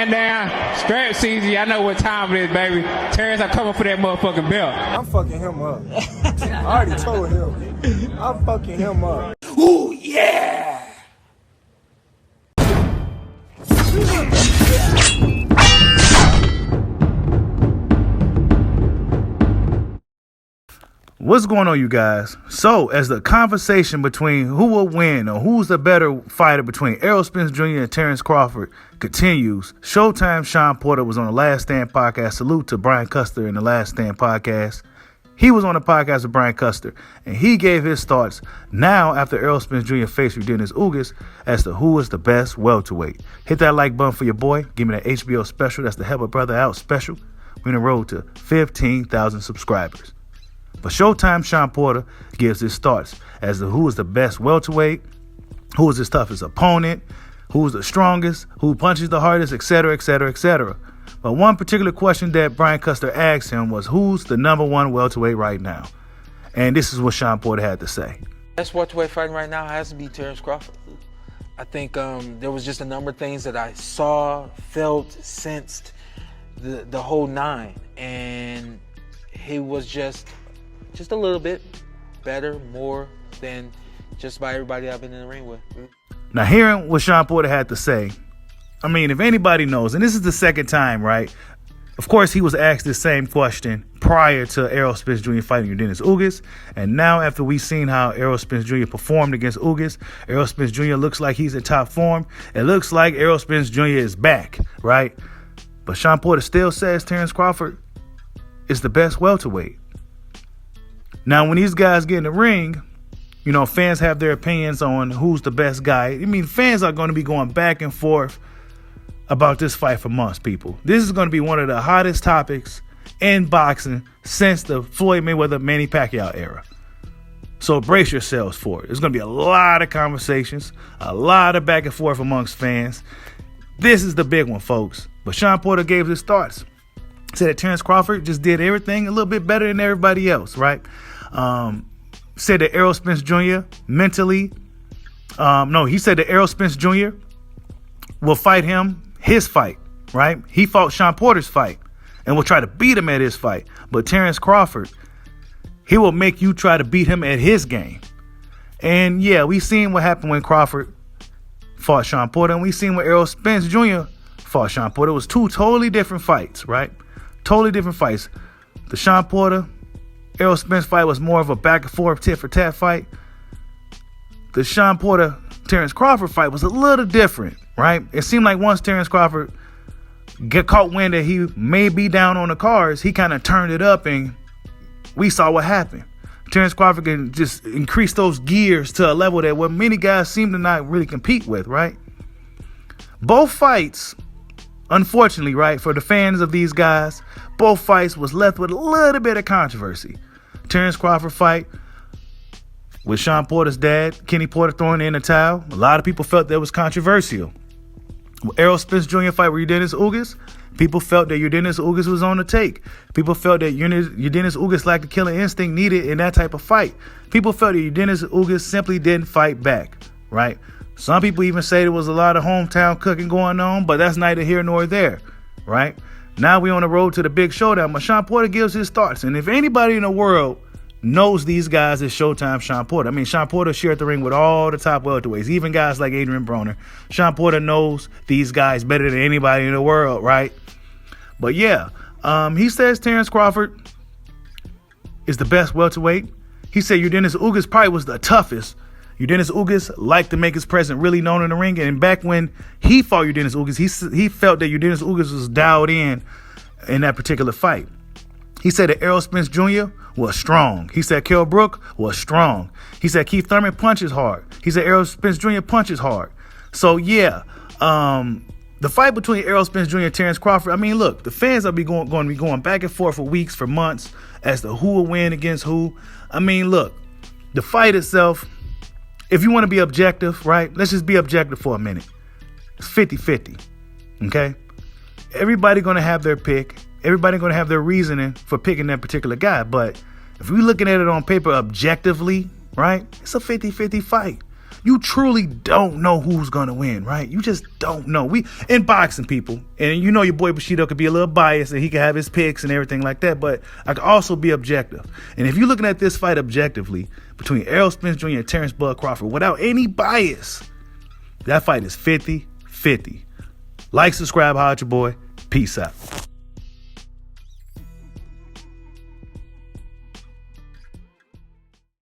man down. Strap season. I know what time it is, baby. Terrence, I'm coming for that motherfucking belt. I'm fucking him up. I already told him. I'm fucking him up. Ooh, yeah! What's going on, you guys? So, as the conversation between who will win or who's the better fighter between Errol Spence Jr. and Terrence Crawford continues, Showtime Shawn Porter was on the Last Stand podcast. Salute to Brian Custer in the Last Stand podcast. He was on the podcast with Brian Custer, and he gave his thoughts now after Errol Spence Jr. faced Dennis Ugas as to who is the best welterweight. Hit that like button for your boy. Give me that HBO special. That's the Help a Brother Out special. We're on the road to 15,000 subscribers. But Showtime Shawn Porter gives his thoughts as to who is the best welterweight, who is his toughest opponent, who is the strongest, who punches the hardest, etc., etc., etc. But one particular question that Brian Custer asked him was, who's the #1 welterweight right now? And this is what Shawn Porter had to say. Best welterweight fighting right now has to be Terrence Crawford. I think there was just a number of things that I saw, felt, sensed, the whole nine. And he was just a little bit better, more than just about everybody I've been in the ring with. Now, hearing what Shawn Porter had to say, I mean, if anybody knows, and this is the second time, right? Of course, he was asked the same question prior to Errol Spence Jr. fighting Dennis Ugas. And now, after we've seen how Errol Spence Jr. performed against Ugas, Errol Spence Jr. looks like he's in top form. It looks like Errol Spence Jr. is back, right? But Shawn Porter still says Terrence Crawford is the best welterweight. Now, when these guys get in the ring, you know, fans have their opinions on who's the best guy. I mean, fans are going to be going back and forth about this fight for months, people. This is going to be one of the hottest topics in boxing since the Floyd Mayweather-Manny Pacquiao era. So brace yourselves for it. There's going to be a lot of conversations, a lot of back and forth amongst fans. This is the big one, folks. But Shawn Porter gave his thoughts. Said that Terrence Crawford just did everything a little bit better than everybody else, right? Said that Errol Spence Jr. mentally, he said that Errol Spence Jr. will fight him his fight, right? He fought Shawn Porter's fight and will try to beat him at his fight. But Terrence Crawford, he will make you try to beat him at his game. And yeah, we seen what happened when Crawford fought Shawn Porter, and we seen when Errol Spence Jr. fought Shawn Porter. It was two totally different fights, right? Totally different fights. The Shawn Porter Errol Spence fight was more of a back and forth tit for tat fight. The Shawn Porter Terrence Crawford fight was a little different, right? It seemed like once Terrence Crawford get caught wind that he may be down on the cards, he kind of turned it up, and we saw what happened. Terrence Crawford can just increase those gears to a level that what many guys seem to not really compete with, right? Both fights, unfortunately, right, for the fans of these guys, both fights was left with a little bit of controversy. Terrence Crawford fight with Shawn Porter's dad, Kenny Porter, throwing in the towel. A lot of people felt that was controversial. With Errol Spence Jr. fight with Dennis Ugas, people felt that Dennis Ugas was on the take. People felt that Dennis Ugas lacked the killer instinct needed in that type of fight. People felt that Dennis Ugas simply didn't fight back, right? Some people even say there was a lot of hometown cooking going on, but that's neither here nor there, right? Now we're on the road to the big showdown, but Shawn Porter gives his thoughts. And if anybody in the world knows these guys, it's Showtime Shawn Porter. I mean, Shawn Porter shared the ring with all the top welterweights, even guys like Adrian Broner. Shawn Porter knows these guys better than anybody in the world, right? But yeah, he says Terrence Crawford is the best welterweight. He said Dennis Ugas probably was the toughest. Dennis Ugas liked to make his presence really known in the ring. And back when he fought Dennis Ugas, he felt that Dennis Ugas was dialed in that particular fight. He said that Errol Spence Jr. was strong. He said Kell Brook was strong. He said Keith Thurman punches hard. He said Errol Spence Jr. punches hard. So, yeah, the fight between Errol Spence Jr. and Terrence Crawford, I mean, look, the fans are going to be going back and forth for weeks, for months, as to who will win against who. I mean, look, the fight itself, if you want to be objective, right, let's just be objective for a minute. It's 50-50, okay? Everybody going to have their pick. Everybody going to have their reasoning for picking that particular guy. But if we're looking at it on paper objectively, right, it's a 50-50 fight. you truly don't know who's gonna win, right? You just don't know. We in boxing, people, and you know your boy Bushido could be a little biased and he can have his picks and everything like that, but I could also be objective. And if you're looking at this fight objectively between Errol Spence Jr. and Terrence Bud Crawford without any bias, that fight is 50-50. Like, subscribe, holla at your boy. Peace out.